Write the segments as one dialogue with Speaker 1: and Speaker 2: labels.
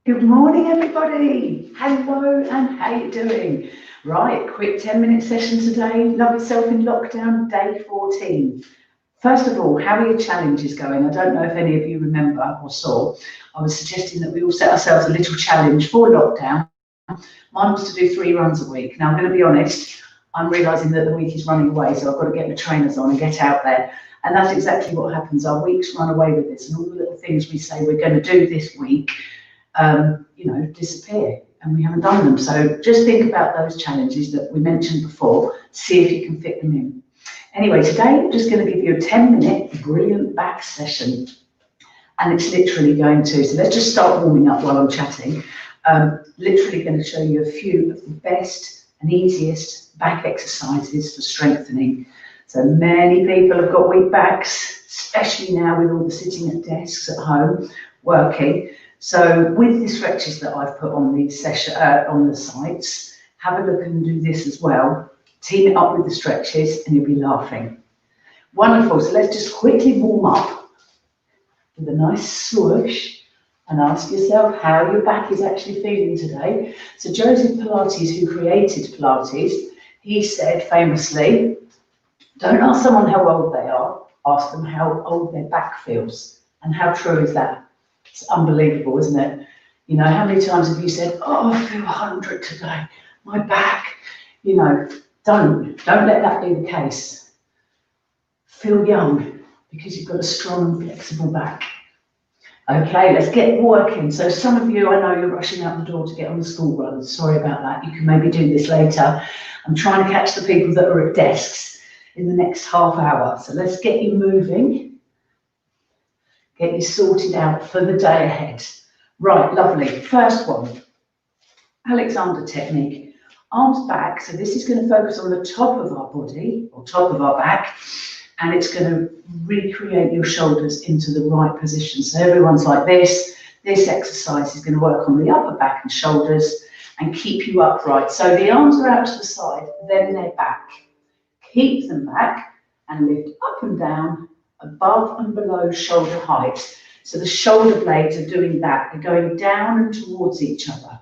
Speaker 1: Good morning, everybody. Hello, and how you doing? Right, quick 10-minute session today. Love yourself in lockdown, day 14. First of all, how are your challenges going? I don't know if any of you remember or saw. I was suggesting that we all set ourselves a little challenge for lockdown. Mine was to do 3 runs a week. Now, I'm going to be honest, I'm realising that the week is running away, so I've got to get the trainers on and get out there. And that's exactly what happens. Our weeks run away with this, and all the little things we say we're going to do this week disappear, and we haven't done them. So just think about those challenges that we mentioned before, see if you can fit them in. Anyway, today I'm just going to give you a 10-minute brilliant back session, and it's literally going to, so let's just start warming up while I'm chatting. Literally going to show you a few of the best and easiest back exercises for strengthening. So many people have got weak backs, especially now with all the sitting at desks at home working. So with the stretches that I've put on the session on the sites, have a look and do this as well. Team it up with the stretches and you'll be laughing. Wonderful. So let's just quickly warm up with a nice swoosh and ask yourself how your back is actually feeling today. So Joseph Pilates, who created Pilates, he said famously, don't ask someone how old they are, ask them how old their back feels. And how true is that? It's unbelievable, isn't it? You know, how many times have you said, oh, I feel 100 today, my back? You know, don't let that be the case. Feel young, because you've got a strong and flexible back. Okay, let's get working. So some of you, I know you're rushing out the door to get on the school run. Sorry about that. You can maybe do this later. I'm trying to catch the people that are at desks in the next half hour. So let's get you moving. Get you sorted out for the day ahead. Right, lovely. First one, Alexander technique. Arms back, so this is going to focus on the top of our body, or top of our back, and it's going to recreate your shoulders into the right position. So everyone's like this. This exercise is going to work on the upper back and shoulders and keep you upright. So the arms are out to the side, then they're back. Keep them back and lift up and down, above and below shoulder height. So the shoulder blades are doing that. They're going down and towards each other.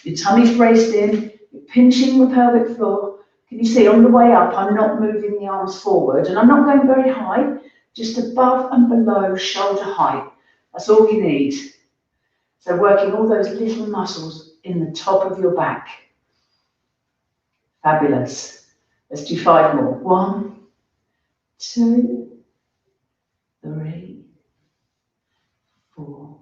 Speaker 1: Your tummy's braced in, you're pinching the pelvic floor. Can you see on the way up, I'm not moving the arms forward and I'm not going very high, just above and below shoulder height. That's all you need. So working all those little muscles in the top of your back. Fabulous. Let's do 5 more. 1, 2, 3, 4,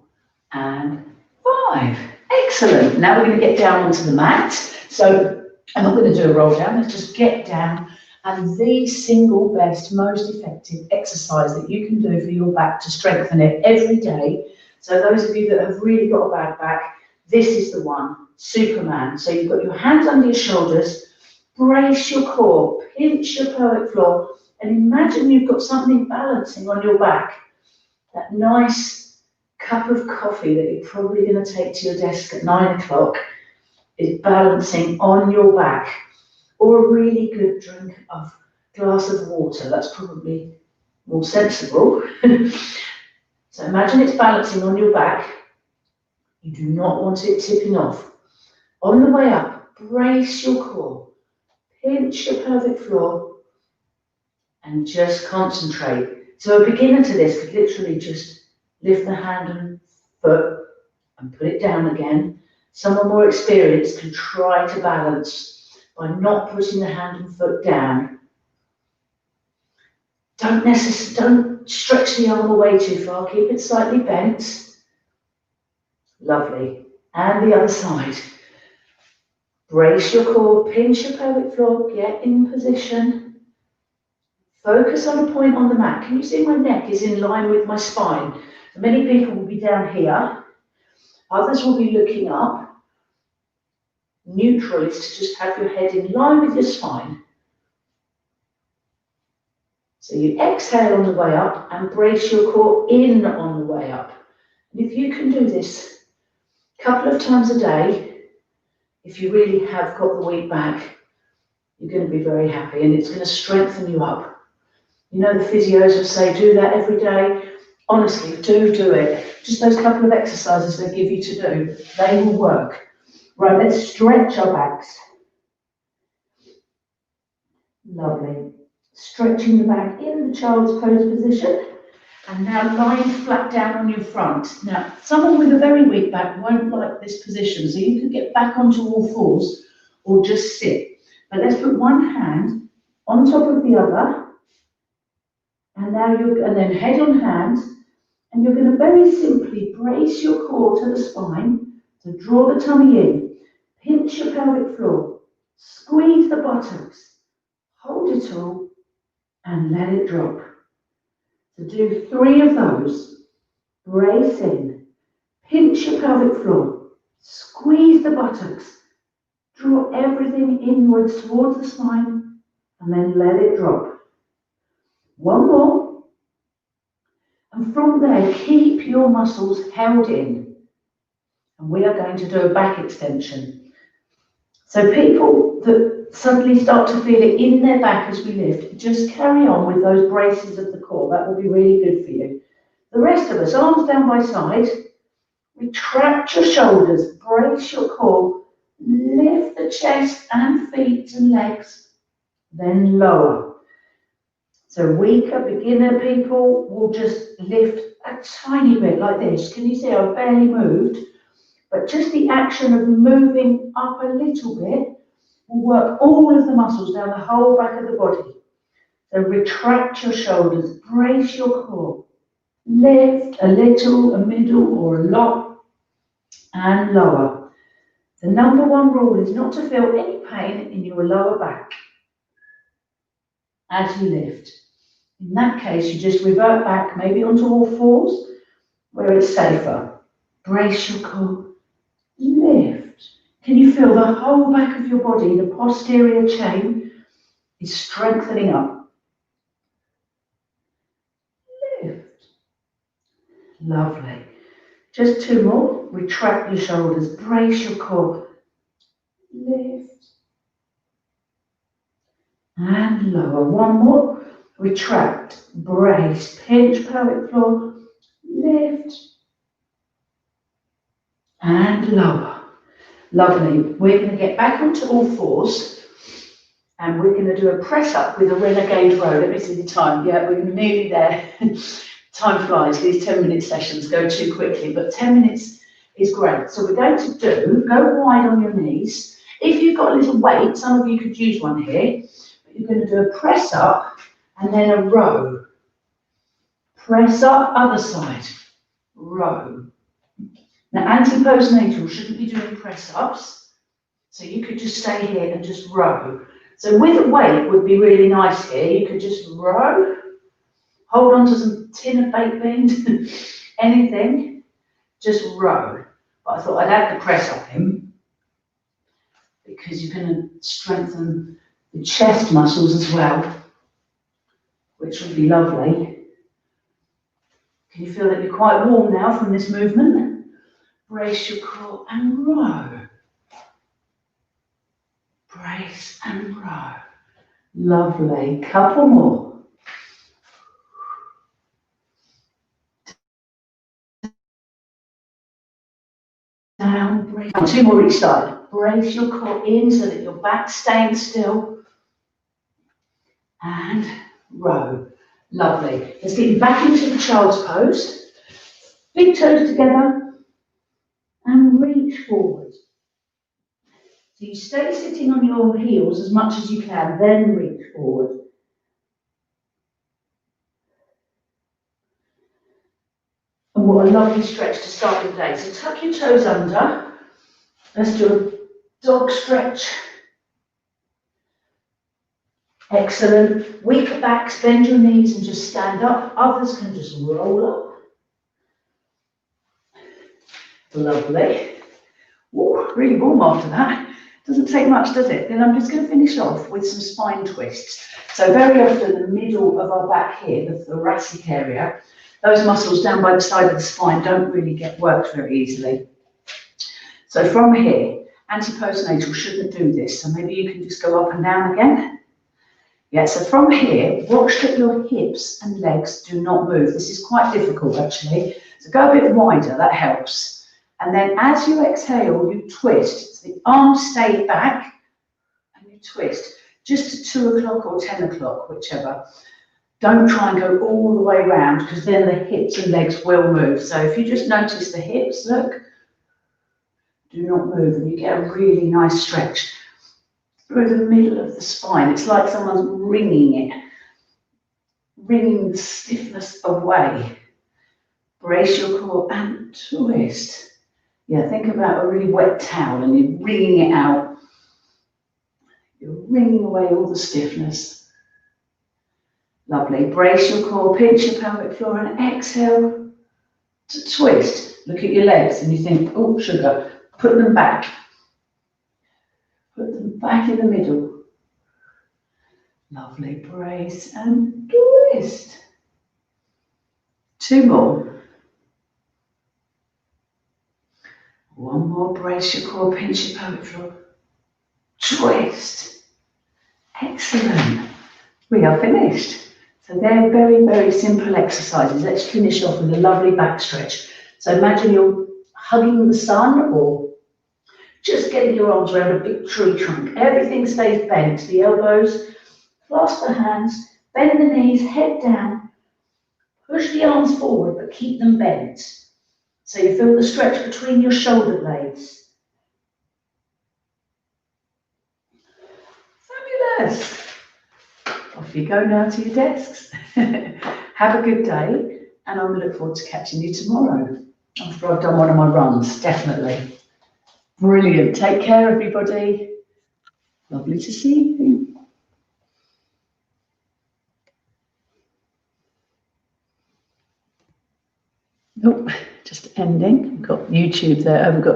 Speaker 1: and 5. Excellent. Now we're going to get down onto the mat. So I'm not going to do a roll down. Let's just get down. And the single best, most effective exercise that you can do for your back to strengthen it every day. So those of you that have really got a bad back, this is the one. Superman. So you've got your hands under your shoulders. Brace your core. Pinch your pelvic floor. And imagine you've got something balancing on your back. That nice cup of coffee that you're probably going to take to your desk at 9 o'clock is balancing on your back. Or a really good drink of glass of water. That's probably more sensible. So imagine it's balancing on your back. You do not want it tipping off. On the way up, brace your core. Pinch your pelvic floor. And just concentrate. So a beginner to this could literally just lift the hand and foot and put it down again. Someone more experienced can try to balance by not putting the hand and foot down. Don't stretch the arm away too far. Keep it slightly bent. Lovely. And the other side. Brace your core, pinch your pelvic floor, get in position. Focus on a point on the mat. Can you see my neck is in line with my spine? Many people will be down here. Others will be looking up. Neutral is to just have your head in line with your spine. So you exhale on the way up and brace your core in on the way up. And if you can do this a couple of times a day, if you really have got the weak back, you're going to be very happy and it's going to strengthen you up. You know, the physios will say, do that every day. Honestly, do it. Just those couple of exercises they give you to do, they will work. Right, let's stretch our backs. Lovely. Stretching the back in the child's pose position. And now lying flat down on your front. Now, someone with a very weak back won't like this position, so you can get back onto all fours or just sit. But let's put one hand on top of the other, and then head on hand, and you're going to very simply brace your core to the spine, to draw the tummy in, pinch your pelvic floor, squeeze the buttocks, hold it all, and let it drop. So do 3 of those. Brace in, pinch your pelvic floor, squeeze the buttocks, draw everything inwards towards the spine, and then let it drop. 1 more. And from there, keep your muscles held in. And we are going to do a back extension. So people that suddenly start to feel it in their back as we lift, just carry on with those braces of the core. That will be really good for you. The rest of us, arms down by side, retract your shoulders, brace your core, lift the chest and feet and legs, then lower. So weaker beginner people will just lift a tiny bit like this. Can you see I've barely moved? But just the action of moving up a little bit will work all of the muscles down the whole back of the body. So retract your shoulders, brace your core, lift a little, a middle or a lot, and lower. The number 1 rule is not to feel any pain in your lower back as you lift. In that case, you just revert back, maybe onto all fours, where it's safer. Brace your core, lift. Can you feel the whole back of your body, the posterior chain, is strengthening up? Lift. Lovely. Just 2 more. Retract your shoulders, brace your core, lift, and lower. 1 more. Retract, brace, pinch pelvic floor, lift, and lower. Lovely. We're going to get back onto all fours, and we're going to do a press up with a renegade row. Let me see the time. Yeah, we're nearly there. Time flies. These 10-minute sessions go too quickly, but 10 minutes is great. So we're going to go wide on your knees. If you've got a little weight, some of you could use one here, but you're going to do a press up and then a row. Press up, other side, row. Now, anti-postnatal shouldn't be doing press ups, so you could just stay here and just row. So with a weight would be really nice here. You could just row, hold on to some tin of baked beans, anything, just row. But I thought I'd add the press up in because you're going to strengthen the chest muscles as well, which would be lovely. Can you feel that you're quite warm now from this movement? Brace your core and row. Brace and row. Lovely. Couple more. Down, brace. 2 more each side. Brace your core in so that your back's staying still. And row. Lovely. Let's get you back into the child's pose. Big toes together and reach forward. So you stay sitting on your heels as much as you can, then reach forward. And what a lovely stretch to start your day. So tuck your toes under. Let's do a dog stretch. Excellent. Weaker backs, bend your knees and just stand up. Others can just roll up. Lovely. Ooh, really warm after that. Doesn't take much, does it? Then I'm just going to finish off with some spine twists. So very often the middle of our back here, the thoracic area, those muscles down by the side of the spine don't really get worked very easily. So from here, anti-postnatal shouldn't do this. So maybe you can just go up and down again. Yeah, so from here, watch that your hips and legs do not move. This is quite difficult actually. So go a bit wider, that helps. And then as you exhale, you twist. So the arms stay back and you twist. Just to 2 o'clock or 10 o'clock, whichever. Don't try and go all the way around because then the hips and legs will move. So if you just notice the hips, look, do not move and you get a really nice stretch through the middle of the spine. It's like someone's wringing it, wringing the stiffness away. Brace your core and twist. Yeah, think about a really wet towel and you're wringing it out. You're wringing away all the stiffness. Lovely. Brace your core, pinch your pelvic floor and exhale to twist. Look at your legs and you think, oh, sugar. Put them back. Put them back in the middle. Lovely. Brace and twist. 2 more. 1 more. Brace your core, pinch your pelvic floor. Twist. Excellent. We are finished. So they're very, very simple exercises. Let's finish off with a lovely back stretch. So imagine you're hugging the sun or just getting your arms around a big tree trunk. Everything stays bent. The elbows, clasp the hands, bend the knees, head down. Push the arms forward, but keep them bent. So you feel the stretch between your shoulder blades. Fabulous. Off you go now to your desks. Have a good day, and I look forward to catching you tomorrow after I've done one of my runs, definitely. Brilliant. Take care, everybody. Lovely to see you. Nope, just ending. We've got YouTube there. We've got